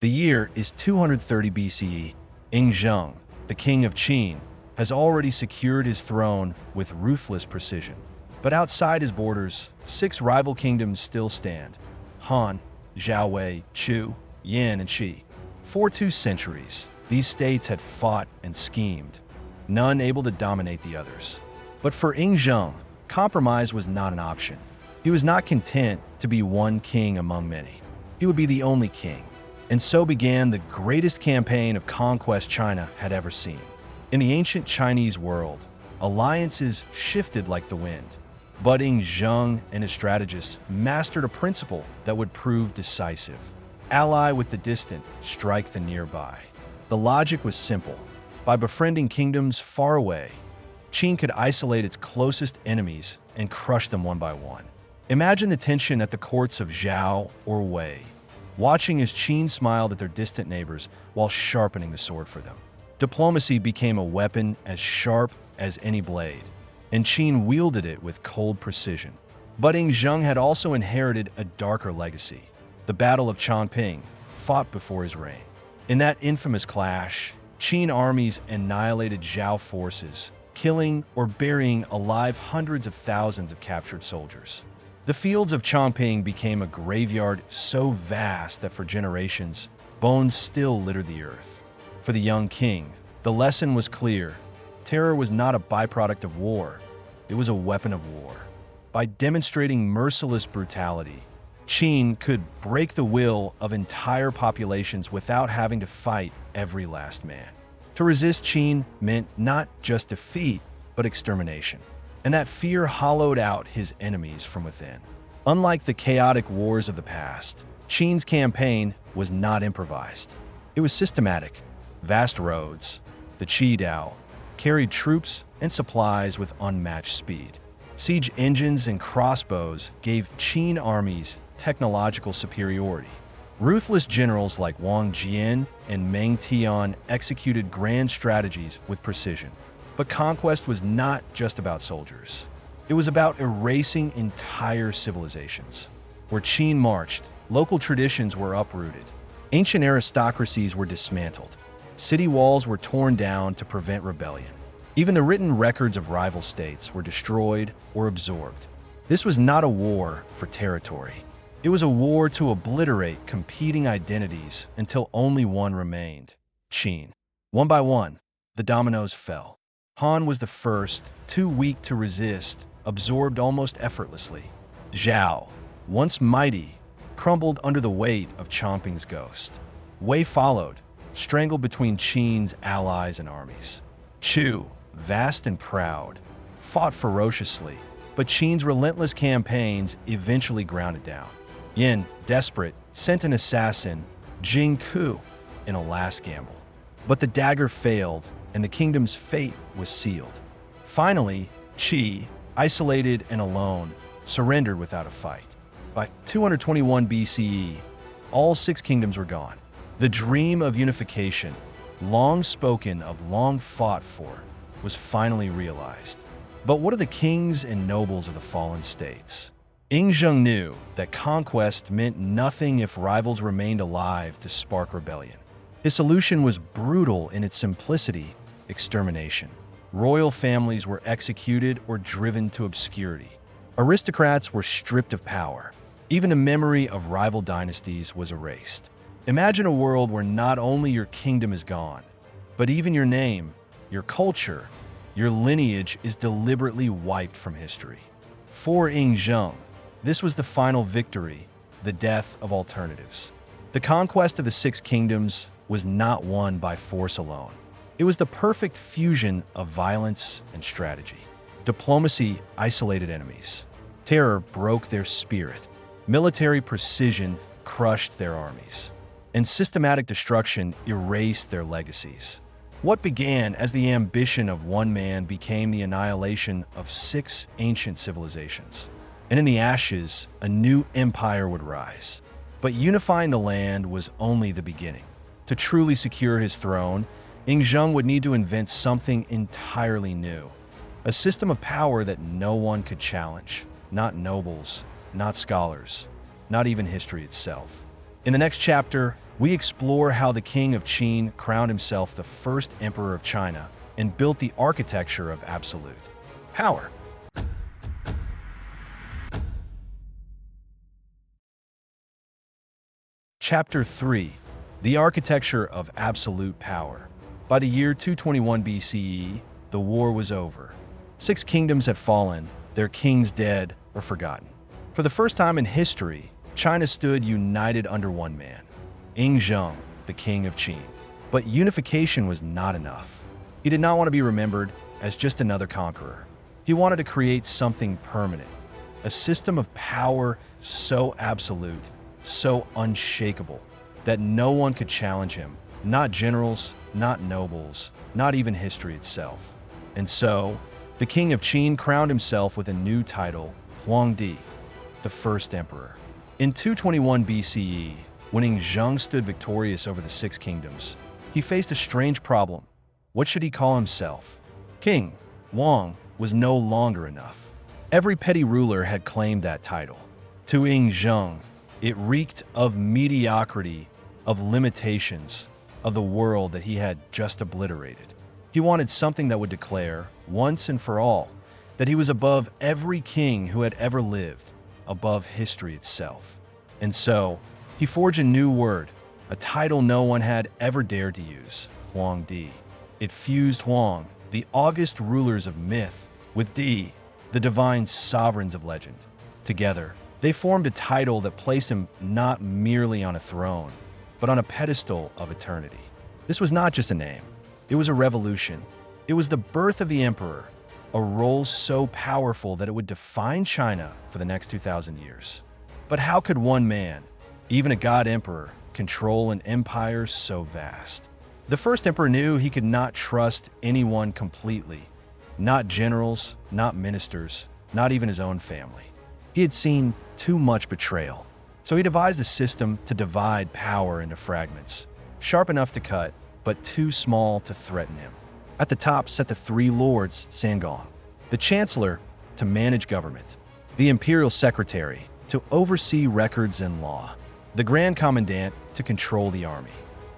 The year is 230 BCE. Ying Zheng, the king of Qin, has already secured his throne with ruthless precision. But outside his borders, 6 rival kingdoms still stand: Han, Zhao, Chu, Yan, and Shi. For 2 centuries, these states had fought and schemed, none able to dominate the others. But for Ying Zheng, compromise was not an option. He was not content to be one king among many. He would be the only king. And so began the greatest campaign of conquest China had ever seen. In the ancient Chinese world, alliances shifted like the wind. But Ying Zheng and his strategists mastered a principle that would prove decisive: ally with the distant, strike the nearby. The logic was simple. By befriending kingdoms far away, Qin could isolate its closest enemies and crush them one by one. Imagine the tension at the courts of Zhao or Wei, watching as Qin smiled at their distant neighbors while sharpening the sword for them. Diplomacy became a weapon as sharp as any blade, and Qin wielded it with cold precision. But Ying Zheng had also inherited a darker legacy: the Battle of Chongping, fought before his reign. In that infamous clash, Qin armies annihilated Zhao forces, killing or burying alive hundreds of thousands of captured soldiers. The fields of Chongping became a graveyard so vast that for generations, bones still littered the earth. For the young king, the lesson was clear: terror was not a byproduct of war, it was a weapon of war. By demonstrating merciless brutality, Qin could break the will of entire populations without having to fight every last man. To resist Qin meant not just defeat, but extermination. And that fear hollowed out his enemies from within. Unlike the chaotic wars of the past, Qin's campaign was not improvised. It was systematic. Vast roads, the Qidao, carried troops and supplies with unmatched speed. Siege engines and crossbows gave Qin armies technological superiority. Ruthless generals like Wang Jian and Meng Tian executed grand strategies with precision. But conquest was not just about soldiers. It was about erasing entire civilizations. Where Qin marched, local traditions were uprooted. Ancient aristocracies were dismantled. City walls were torn down to prevent rebellion. Even the written records of rival states were destroyed or absorbed. This was not a war for territory. It was a war to obliterate competing identities until only one remained: Qin. One by one, the dominoes fell. Han was the first, too weak to resist, absorbed almost effortlessly. Zhao, once mighty, crumbled under the weight of Chongping's ghost. Wei followed, strangled between Qin's allies and armies. Chu, vast and proud, fought ferociously, but Qin's relentless campaigns eventually ground it down. Yan, desperate, sent an assassin, Jing Ku, in a last gamble. But the dagger failed, and the kingdom's fate was sealed. Finally, Qi, isolated and alone, surrendered without a fight. By 221 BCE, all 6 kingdoms were gone. The dream of unification, long spoken of, long fought for, was finally realized. But what of the kings and nobles of the fallen states? Ying Zheng knew that conquest meant nothing if rivals remained alive to spark rebellion. His solution was brutal in its simplicity: extermination. Royal families were executed or driven to obscurity. Aristocrats were stripped of power. Even the memory of rival dynasties was erased. Imagine a world where not only your kingdom is gone, but even your name, your culture, your lineage is deliberately wiped from history. For Ying Zheng, this was the final victory, the death of alternatives. The conquest of the 6 kingdoms was not won by force alone. It was the perfect fusion of violence and strategy. Diplomacy isolated enemies. Terror broke their spirit. Military precision crushed their armies. And systematic destruction erased their legacies. What began as the ambition of one man became the annihilation of 6 ancient civilizations. And in the ashes, a new empire would rise. But unifying the land was only the beginning. To truly secure his throne, Ying Zheng would need to invent something entirely new. A system of power that no one could challenge. Not nobles, not scholars, not even history itself. In the next chapter, we explore how the King of Qin crowned himself the first emperor of China and built the architecture of absolute power. Chapter 3. The Architecture of Absolute Power. By the year 221 BCE, the war was over. 6 kingdoms had fallen, their kings dead or forgotten. For the first time in history, China stood united under one man, Ying Zheng, the King of Qin. But unification was not enough. He did not want to be remembered as just another conqueror. He wanted to create something permanent, a system of power so absolute, so unshakable, that no one could challenge him, not generals, not nobles, not even history itself. And so, the King of Qin crowned himself with a new title, Huangdi, the first emperor. In 221 BCE, when Ying Zheng stood victorious over the 6 kingdoms, he faced a strange problem. What should he call himself? King Huang was no longer enough. Every petty ruler had claimed that title. To Ying Zheng, it reeked of mediocrity, of limitations, of the world that he had just obliterated. He wanted something that would declare, once and for all, that he was above every king who had ever lived, above history itself. And so, he forged a new word, a title no one had ever dared to use, Huangdi. It fused Huang, the august rulers of myth, with Di, the divine sovereigns of legend. Together, they formed a title that placed him not merely on a throne, but on a pedestal of eternity. This was not just a name. It was a revolution. It was the birth of the emperor, a role so powerful that it would define China for the next 2,000 years. But how could one man, even a god emperor, control an empire so vast? The first emperor knew he could not trust anyone completely, not generals, not ministers, not even his own family. He had seen too much betrayal. So he devised a system to divide power into fragments, sharp enough to cut, but too small to threaten him. At the top sat the 3 lords Sangong, the chancellor to manage government, the imperial secretary to oversee records and law, the grand commandant to control the army.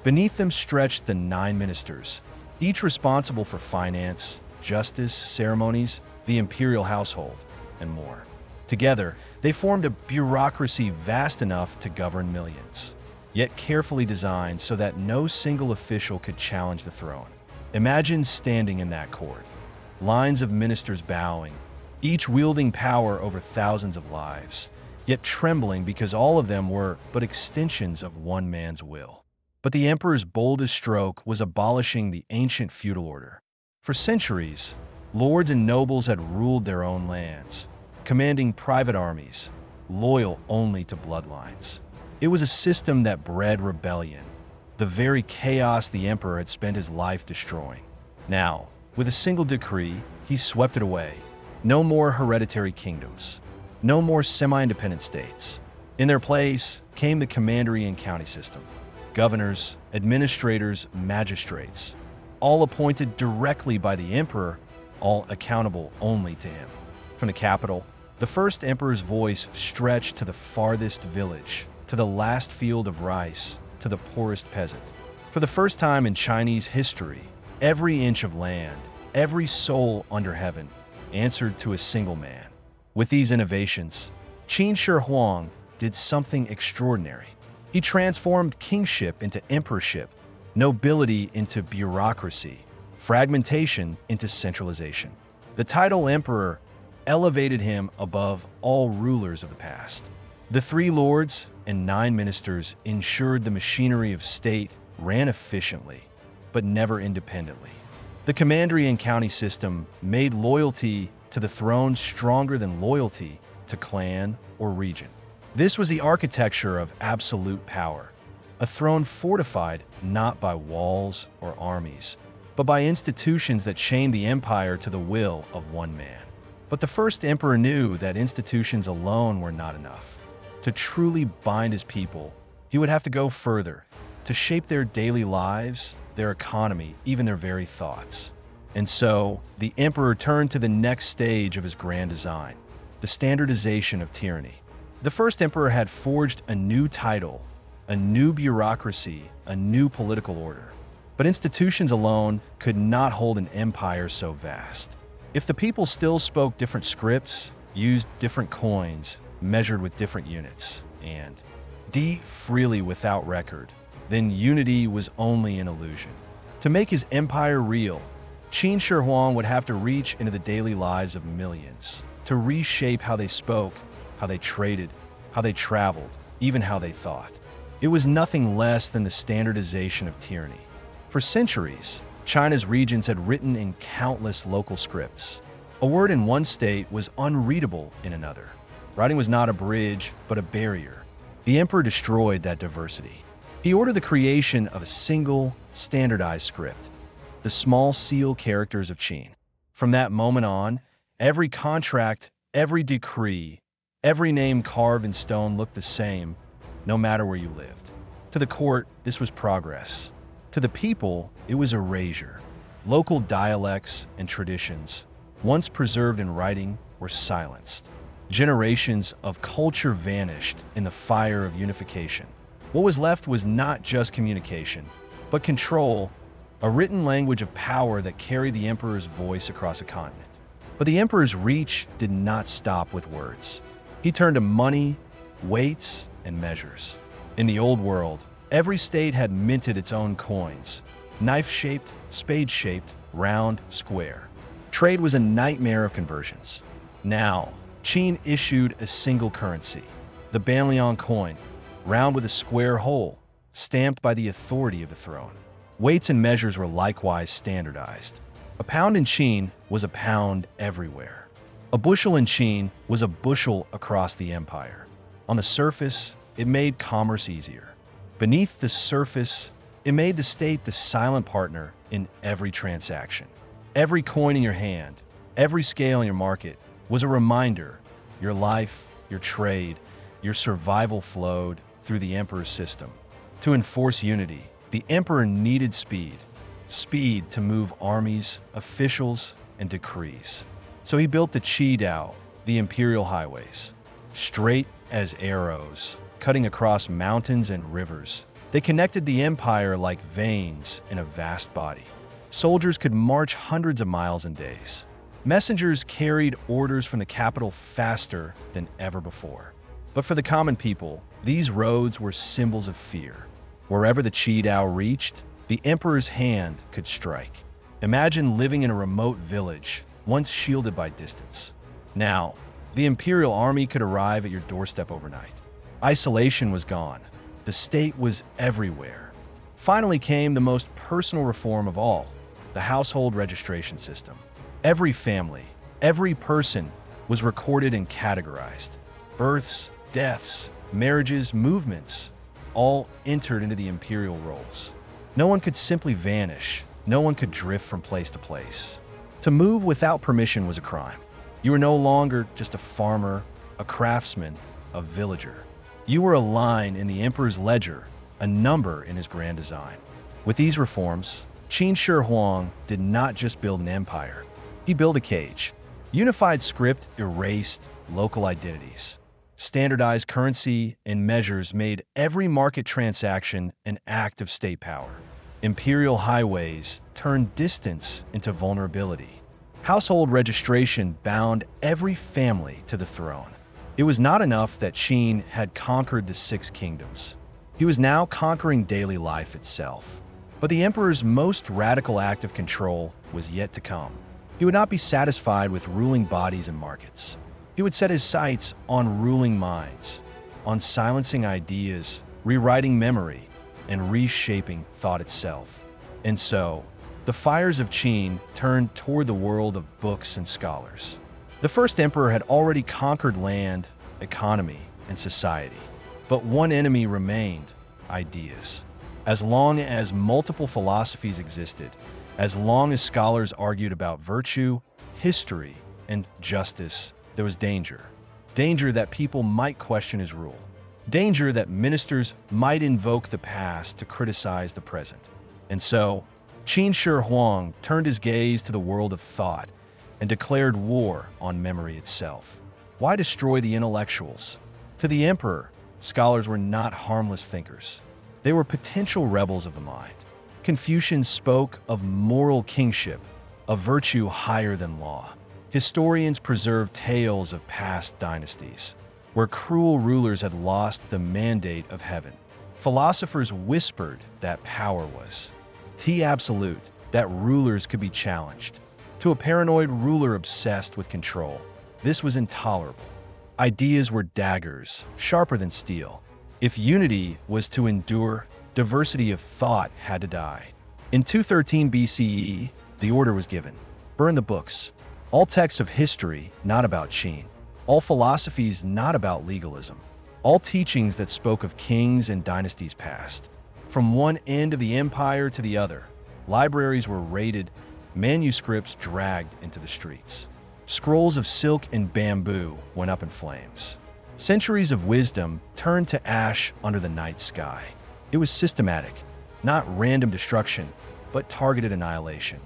Beneath them stretched the 9 ministers, each responsible for finance, justice, ceremonies, the imperial household, and more. Together, they formed a bureaucracy vast enough to govern millions, yet carefully designed so that no single official could challenge the throne. Imagine standing in that court, lines of ministers bowing, each wielding power over thousands of lives, yet trembling because all of them were but extensions of one man's will. But the emperor's boldest stroke was abolishing the ancient feudal order. For centuries, lords and nobles had ruled their own lands, commanding private armies, loyal only to bloodlines. It was a system that bred rebellion, the very chaos the emperor had spent his life destroying. Now, with a single decree, he swept it away. No more hereditary kingdoms, no more semi-independent states. In their place came the commandery-county system. Governors, administrators, magistrates, all appointed directly by the emperor, all accountable only to him. From the capital, the first emperor's voice stretched to the farthest village, to the last field of rice, to the poorest peasant. For the first time in Chinese history, every inch of land, every soul under heaven, answered to a single man. With these innovations, Qin Shi Huang did something extraordinary. He transformed kingship into emperorship, nobility into bureaucracy, fragmentation into centralization. The title emperor elevated him above all rulers of the past. The 3 lords and 9 ministers ensured the machinery of state ran efficiently, but never independently. The commandery-county system made loyalty to the throne stronger than loyalty to clan or region. This was the architecture of absolute power, a throne fortified not by walls or armies, but by institutions that chained the empire to the will of one man. But the first emperor knew that institutions alone were not enough. To truly bind his people, he would have to go further, to shape their daily lives, their economy, even their very thoughts. And so, the emperor turned to the next stage of his grand design, the standardization of tyranny. The first emperor had forged a new title, a new bureaucracy, a new political order. But institutions alone could not hold an empire so vast. If the people still spoke different scripts, used different coins, measured with different units, and freely without record, then unity was only an illusion. To make his empire real, Qin Shi Huang would have to reach into the daily lives of millions, to reshape how they spoke, how they traded, how they traveled, even how they thought. It was nothing less than the standardization of tyranny. For centuries, China's regents had written in countless local scripts. A word in one state was unreadable in another. Writing was not a bridge, but a barrier. The emperor destroyed that diversity. He ordered the creation of a single, standardized script, the small seal characters of Qin. From that moment on, every contract, every decree, every name carved in stone looked the same, no matter where you lived. To the court, this was progress. To the people, it was erasure. Local dialects and traditions, once preserved in writing, were silenced. Generations of culture vanished in the fire of unification. What was left was not just communication, but control, a written language of power that carried the emperor's voice across a continent. But the emperor's reach did not stop with words. He turned to money, weights, and measures. In the old world, every state had minted its own coins, knife-shaped, spade-shaped, round, square. Trade was a nightmare of conversions. Now, Qin issued a single currency, the Banliang coin, round with a square hole, stamped by the authority of the throne. Weights and measures were likewise standardized. A pound in Qin was a pound everywhere. A bushel in Qin was a bushel across the empire. On the surface, it made commerce easier. Beneath the surface, it made the state the silent partner in every transaction. Every coin in your hand, every scale in your market was a reminder your life, your trade, your survival flowed through the emperor's system. To enforce unity, the emperor needed speed. Speed to move armies, officials, and decrees. So he built the Qidao, the imperial highways. Straight as arrows, cutting across mountains and rivers, they connected the empire like veins in a vast body. Soldiers could march hundreds of miles in days. Messengers carried orders from the capital faster than ever before. But for the common people, these roads were symbols of fear. Wherever the Qidao reached, the emperor's hand could strike. Imagine living in a remote village, once shielded by distance. Now, the imperial army could arrive at your doorstep overnight. Isolation was gone. The state was everywhere. Finally came the most personal reform of all, the household registration system. Every family, every person was recorded and categorized. Births, deaths, marriages, movements, all entered into the imperial rolls. No one could simply vanish. No one could drift from place to place. To move without permission was a crime. You were no longer just a farmer, a craftsman, a villager. You were a line in the emperor's ledger, a number in his grand design. With these reforms, Qin Shi Huang did not just build an empire. He built a cage. Unified script erased local identities. Standardized currency and measures made every market transaction an act of state power. Imperial highways turned distance into vulnerability. Household registration bound every family to the throne. It was not enough that Qin had conquered the Six Kingdoms. He was now conquering daily life itself. But the emperor's most radical act of control was yet to come. He would not be satisfied with ruling bodies and markets. He would set his sights on ruling minds, on silencing ideas, rewriting memory, and reshaping thought itself. And so, the fires of Qin turned toward the world of books and scholars. The first emperor had already conquered land, economy, and society. But one enemy remained: ideas. As long as multiple philosophies existed, as long as scholars argued about virtue, history, and justice, there was danger. Danger that people might question his rule. Danger that ministers might invoke the past to criticize the present. And so, Qin Shi Huang turned his gaze to the world of thought and declared war on memory itself. Why destroy the intellectuals? To the emperor, scholars were not harmless thinkers. They were potential rebels of the mind. Confucian spoke of moral kingship, a virtue higher than law. Historians preserve tales of past dynasties, where cruel rulers had lost the mandate of heaven. Philosophers whispered that power was absolute, that rulers could be challenged. To a paranoid ruler obsessed with control, this was intolerable. Ideas were daggers, sharper than steel. If unity was to endure, diversity of thought had to die. In 213 BCE, the order was given: burn the books. All texts of history not about Qin. All philosophies not about legalism. All teachings that spoke of kings and dynasties past. From one end of the empire to the other, libraries were raided, manuscripts dragged into the streets. Scrolls of silk and bamboo went up in flames. Centuries of wisdom turned to ash under the night sky. It was systematic, not random destruction, but targeted annihilation.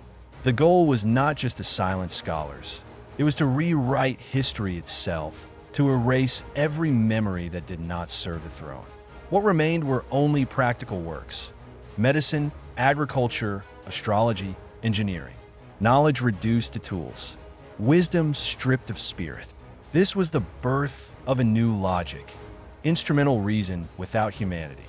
The goal was not just to silence scholars. It was to rewrite history itself, to erase every memory that did not serve the throne. What remained were only practical works: medicine, agriculture, astrology, engineering. Knowledge reduced to tools. Wisdom stripped of spirit. This was the birth of a new logic, instrumental reason without humanity.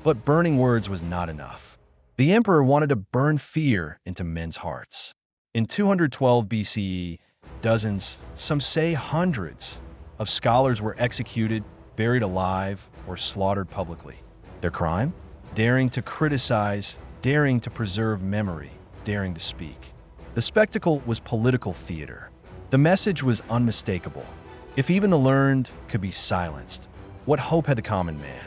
But burning words was not enough. The emperor wanted to burn fear into men's hearts. In 212 BCE, dozens, some say hundreds, of scholars were executed, buried alive, or slaughtered publicly. Their crime? Daring to criticize, daring to preserve memory, daring to speak. The spectacle was political theater. The message was unmistakable. If even the learned could be silenced, what hope had the common man?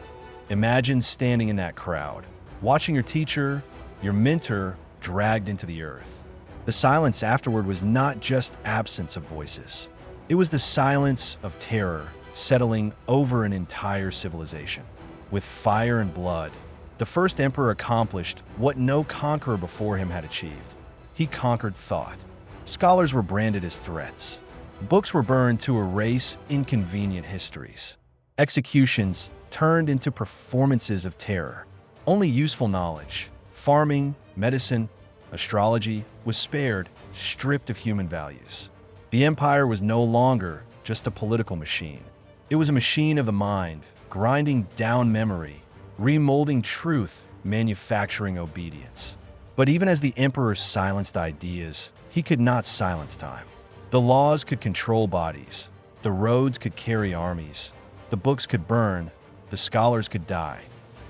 Imagine standing in that crowd, watching your teacher, your mentor, dragged into the earth. The silence afterward was not just absence of voices. It was the silence of terror settling over an entire civilization. With fire and blood, the first emperor accomplished what no conqueror before him had achieved. He conquered thought. Scholars were branded as threats. Books were burned to erase inconvenient histories. Executions turned into performances of terror. Only useful knowledge, farming, medicine, astrology, was spared, stripped of human values. The empire was no longer just a political machine. It was a machine of the mind, grinding down memory, remolding truth, manufacturing obedience. But even as the emperor silenced ideas, he could not silence time. The laws could control bodies, the roads could carry armies, the books could burn, the scholars could die.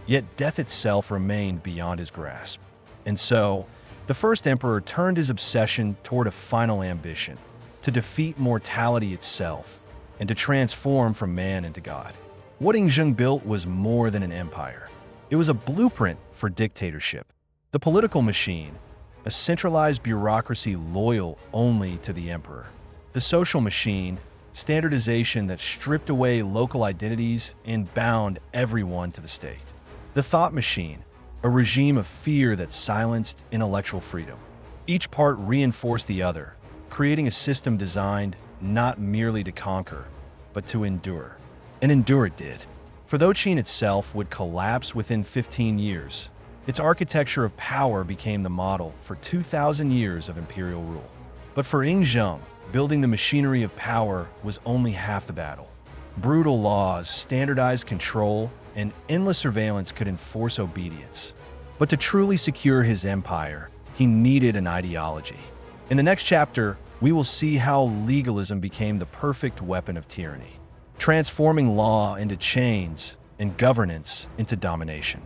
Yet death itself remained beyond his grasp. And so, the first emperor turned his obsession toward a final ambition: to defeat mortality itself and to transform from man into God. What Ying Zheng built was more than an empire. It was a blueprint for dictatorship. The political machine, a centralized bureaucracy loyal only to the emperor. The social machine, standardization that stripped away local identities and bound everyone to the state. The thought machine, a regime of fear that silenced intellectual freedom. Each part reinforced the other, creating a system designed not merely to conquer, but to endure. And endure it did. For though Qin itself would collapse within 15 years, its architecture of power became the model for 2,000 years of imperial rule. But for Ying Zheng, building the machinery of power was only half the battle. Brutal laws, standardized control, and endless surveillance could enforce obedience. But to truly secure his empire, he needed an ideology. In the next chapter, we will see how legalism became the perfect weapon of tyranny, transforming law into chains and governance into domination.